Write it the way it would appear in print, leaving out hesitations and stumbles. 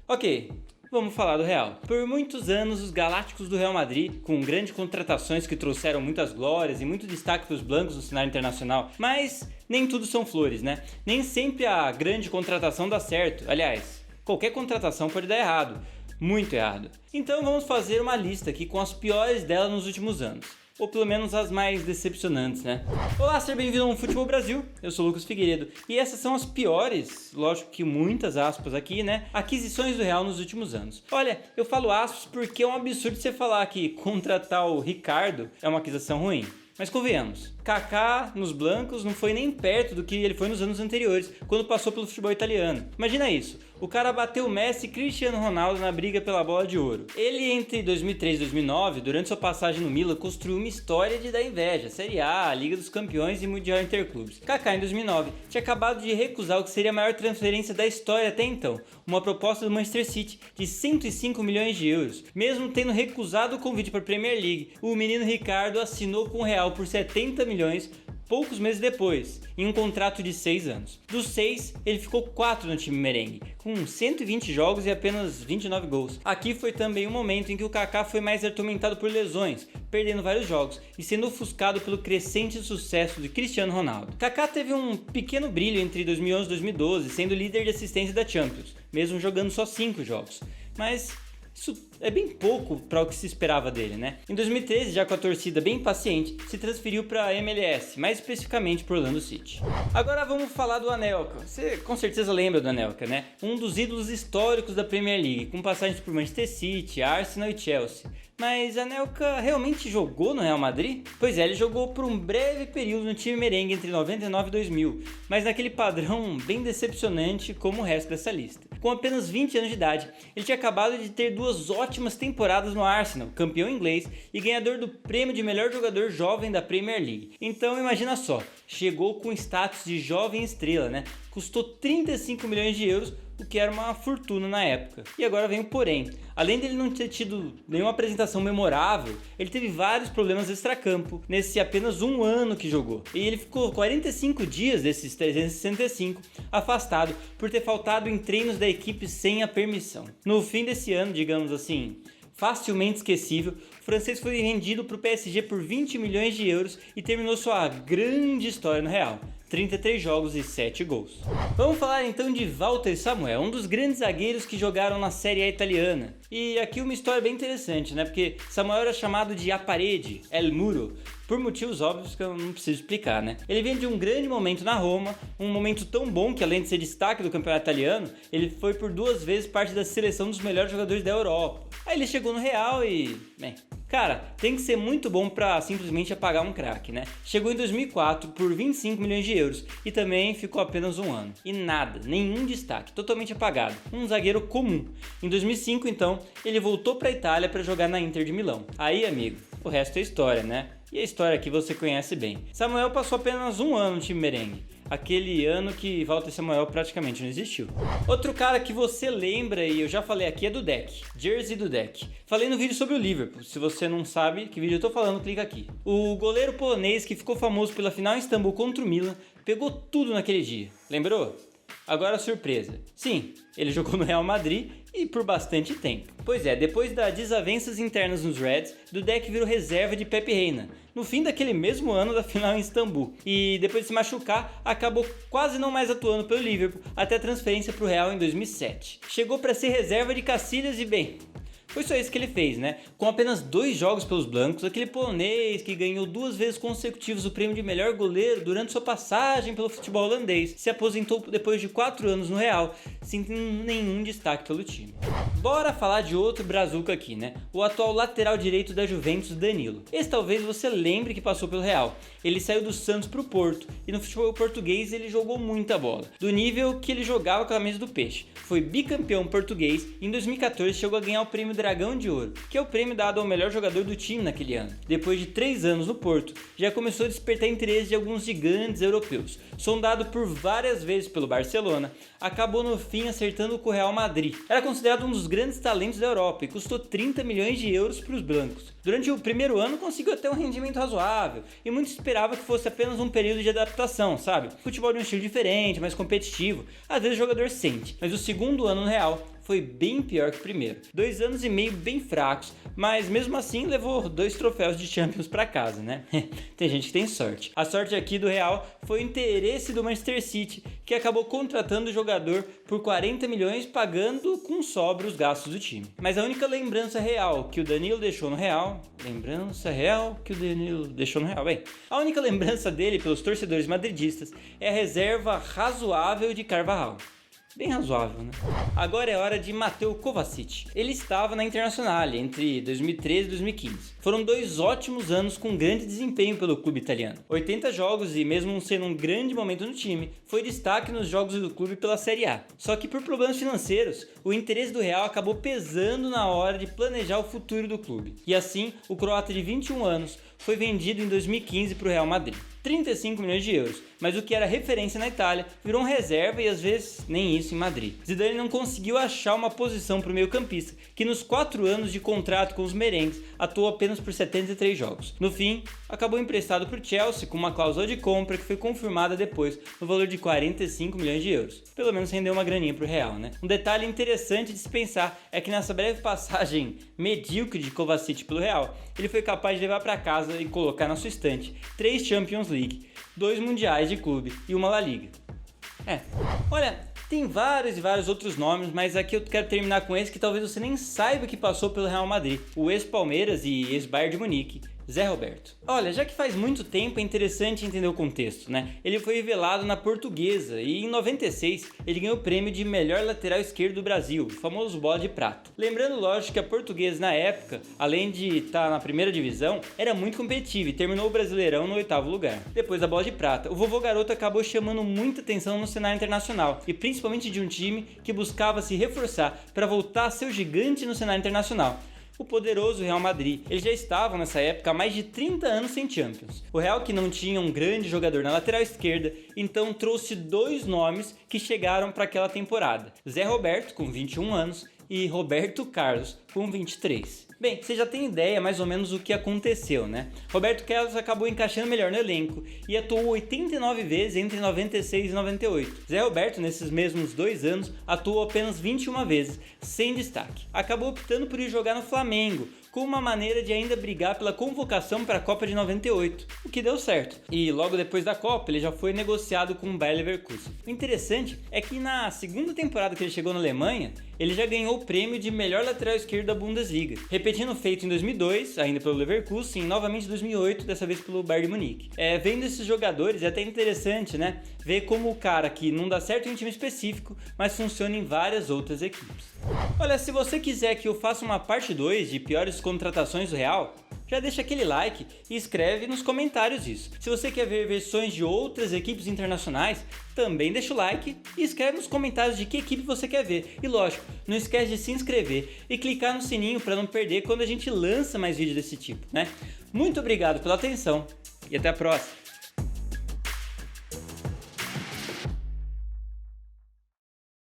Ok, vamos falar do Real. Por muitos anos, os Galácticos do Real Madrid, com grandes contratações que trouxeram muitas glórias e muito destaque para os blancos no cenário internacional, mas nem tudo são flores, né? Nem sempre a grande contratação dá certo. Aliás, qualquer contratação pode dar errado, muito errado. Então vamos fazer uma lista aqui com as piores dela nos últimos anos. Ou pelo menos as mais decepcionantes, né? Olá, seja bem-vindo ao Futebol Brasil, eu sou o Lucas Figueiredo e essas são as piores, lógico que muitas aspas aqui, né? Aquisições do Real nos últimos anos. Olha, eu falo aspas porque é um absurdo você falar que contratar o Ricardo é uma aquisição ruim. Mas convenhamos, Kaká nos blancos não foi nem perto do que ele foi nos anos anteriores, quando passou pelo futebol italiano. Imagina isso, o cara bateu Messi e Cristiano Ronaldo na briga pela bola de ouro. Ele entre 2003 e 2009, durante sua passagem no Milan, construiu uma história de dar inveja, Série A, Liga dos Campeões e Mundial Interclubes. Kaká em 2009 tinha acabado de recusar o que seria a maior transferência da história até então, uma proposta do Manchester City de 105 milhões de euros. Mesmo tendo recusado o convite para a Premier League, o menino Ricardo assinou com o Real por 70 milhões poucos meses depois, em um contrato de 6 anos. Dos 6, ele ficou 4 no time merengue, com 120 jogos e apenas 29 gols. Aqui foi também um momento em que o Kaká foi mais atormentado por lesões, perdendo vários jogos e sendo ofuscado pelo crescente sucesso de Cristiano Ronaldo. Kaká teve um pequeno brilho entre 2011 e 2012, sendo líder de assistência da Champions, mesmo jogando só 5 jogos. Mas isso é bem pouco para o que se esperava dele, né? Em 2013, já com a torcida bem paciente, se transferiu para a MLS, mais especificamente para Orlando City. Agora vamos falar do Anelka. Você com certeza lembra do Anelka, né? Um dos ídolos históricos da Premier League, com passagens por Manchester City, Arsenal e Chelsea. Mas Anelka realmente jogou no Real Madrid? Pois é, ele jogou por um breve período no time merengue entre 99 e 2000, mas naquele padrão bem decepcionante como o resto dessa lista. Com apenas 20 anos de idade, ele tinha acabado de ter 2 ótimas temporadas no Arsenal, campeão inglês e ganhador do prêmio de melhor jogador jovem da Premier League. Então imagina só, chegou com status de jovem estrela, né? Custou 35 milhões de euros, o que era uma fortuna na época. E agora vem o porém. Além dele não ter tido nenhuma apresentação memorável, ele teve vários problemas extracampo nesse apenas um ano que jogou. E ele ficou 45 dias desses 365 afastado por ter faltado em treinos da equipe sem a permissão. No fim desse ano, digamos assim, facilmente esquecível, o francês foi vendido para o PSG por 20 milhões de euros e terminou sua grande história no Real. 33 jogos e 7 gols. Vamos falar então de Walter Samuel, um dos grandes zagueiros que jogaram na Série A italiana. E aqui uma história bem interessante, né? Porque Samuel era chamado de A Parede, El Muro, por motivos óbvios que eu não preciso explicar, né? Ele vem de um grande momento na Roma, um momento tão bom que além de ser destaque do campeonato italiano, ele foi por 2 vezes parte da seleção dos melhores jogadores da Europa. Aí ele chegou no Real e... cara, tem que ser muito bom pra simplesmente apagar um craque, né? Chegou em 2004 por 25 milhões de euros e também ficou apenas um ano. E nada, nenhum destaque, totalmente apagado. Um zagueiro comum. Em 2005, então, ele voltou pra Itália para jogar na Inter de Milão. Aí, amigo, o resto é história, né? E a história que você conhece bem. Samuel passou apenas um ano no time merengue. Aquele ano que Walter Samuel praticamente não existiu. Outro cara que você lembra, e eu já falei aqui, é Dudek. Jerzy Dudek. Falei no vídeo sobre o Liverpool. Se você não sabe que vídeo eu tô falando, clica aqui. O goleiro polonês que ficou famoso pela final em Istambul contra o Milan pegou tudo naquele dia. Lembrou? Agora surpresa. Sim, ele jogou no Real Madrid e por bastante tempo. Pois é, depois das desavenças internas nos Reds, Dudek virou reserva de Pepe Reina, no fim daquele mesmo ano da final em Istambul. E depois de se machucar, acabou quase não mais atuando pelo Liverpool, até a transferência para o Real em 2007. Chegou para ser reserva de Casillas e bem... foi só isso que ele fez, né? Com apenas 2 jogos pelos blancos, aquele polonês que ganhou 2 vezes consecutivas o prêmio de melhor goleiro durante sua passagem pelo futebol holandês, se aposentou depois de 4 anos no Real, sem nenhum destaque pelo time. Bora falar de outro brazuca aqui, né? O atual lateral direito da Juventus, Danilo. Esse talvez você lembre que passou pelo Real. Ele saiu do Santos pro Porto e no futebol português ele jogou muita bola, do nível que ele jogava com a camisa do Peixe. Foi bicampeão português e em 2014 chegou a ganhar o prêmio Dragão de Ouro, que é o prêmio dado ao melhor jogador do time naquele ano. Depois de 3 anos no Porto, já começou a despertar interesse de alguns gigantes europeus. Sondado por várias vezes pelo Barcelona, acabou no fim acertando com o Real Madrid. Era considerado um dos grandes talentos da Europa e custou 30 milhões de euros para os blancos. Durante o primeiro ano conseguiu até um rendimento razoável e muitos esperavam que fosse apenas um período de adaptação, sabe? Futebol de um estilo diferente, mais competitivo, às vezes o jogador sente, mas o segundo ano no Real foi bem pior que o primeiro. 2 anos e meio bem fracos, mas mesmo assim levou 2 troféus de Champions para casa, né? Tem gente que tem sorte. A sorte aqui do Real foi o interesse do Manchester City, que acabou contratando o jogador por 40 milhões, pagando com sobra os gastos do time. Mas a única lembrança real que o Danilo deixou no Real... Bem, a única lembrança dele pelos torcedores madridistas é a reserva razoável de Carvajal. Bem razoável, né? Agora é hora de Mateo Kovacic. Ele estava na Internacional entre 2013 e 2015. Foram 2 ótimos anos com grande desempenho pelo clube italiano. 80 jogos e mesmo sendo um grande momento no time, foi destaque nos jogos do clube pela Série A. Só que por problemas financeiros, o interesse do Real acabou pesando na hora de planejar o futuro do clube. E assim, o croata de 21 anos foi vendido em 2015 para o Real Madrid. 35 milhões de euros, mas o que era referência na Itália virou um reserva e às vezes nem isso em Madrid. Zidane não conseguiu achar uma posição para o meio-campista, que nos 4 anos de contrato com os merengues atuou apenas por 73 jogos. No fim, acabou emprestado para o Chelsea com uma cláusula de compra que foi confirmada depois no valor de 45 milhões de euros. Pelo menos rendeu uma graninha para o Real, né? Um detalhe interessante de se pensar é que nessa breve passagem medíocre de Kovacic pelo Real, ele foi capaz de levar para casa e colocar na sua estante 3 Champions League, 2 Mundiais de clube e uma La Liga. Olha, tem vários e vários outros nomes, mas aqui eu quero terminar com esse que talvez você nem saiba que passou pelo Real Madrid, o ex-Palmeiras e ex-Bayern de Munique, Zé Roberto. Olha, já que faz muito tempo é interessante entender o contexto, né? Ele foi revelado na Portuguesa e em 96 ele ganhou o prêmio de melhor lateral esquerdo do Brasil, o famoso Bola de Prata. Lembrando, lógico, que a Portuguesa na época, além de estar na primeira divisão, era muito competitiva e terminou o Brasileirão no 8º lugar. Depois da Bola de Prata, o vovô garoto acabou chamando muita atenção no cenário internacional e principalmente de um time que buscava se reforçar para voltar a ser o gigante no cenário internacional. O poderoso Real Madrid. Eles já estavam nessa época há mais de 30 anos sem Champions. O Real, que não tinha um grande jogador na lateral esquerda, então trouxe 2 nomes que chegaram para aquela temporada: Zé Roberto, com 21 anos, e Roberto Carlos, com 23. Bem, você já tem ideia mais ou menos o que aconteceu, né? Roberto Carlos acabou encaixando melhor no elenco e atuou 89 vezes entre 96 e 98. Zé Roberto, nesses mesmos 2 anos, atuou apenas 21 vezes, sem destaque. Acabou optando por ir jogar no Flamengo, com uma maneira de ainda brigar pela convocação para a Copa de 98, o que deu certo. E logo depois da Copa, ele já foi negociado com o Bayer Leverkusen. O interessante é que na segunda temporada que ele chegou na Alemanha, ele já ganhou o prêmio de melhor lateral esquerdo da Bundesliga, repetindo o feito em 2002, ainda pelo Leverkusen, e novamente em 2008, dessa vez pelo Bayern de Munique. Vendo esses jogadores é até interessante, né? Ver como o cara que não dá certo em um time específico, mas funciona em várias outras equipes. Olha, se você quiser que eu faça uma parte 2 de piores contratações do Real, já deixa aquele like e escreve nos comentários isso. Se você quer ver versões de outras equipes internacionais, também deixa o like e escreve nos comentários de que equipe você quer ver. E lógico, não esquece de se inscrever e clicar no sininho para não perder quando a gente lança mais vídeos desse tipo, né? Muito obrigado pela atenção e até a próxima!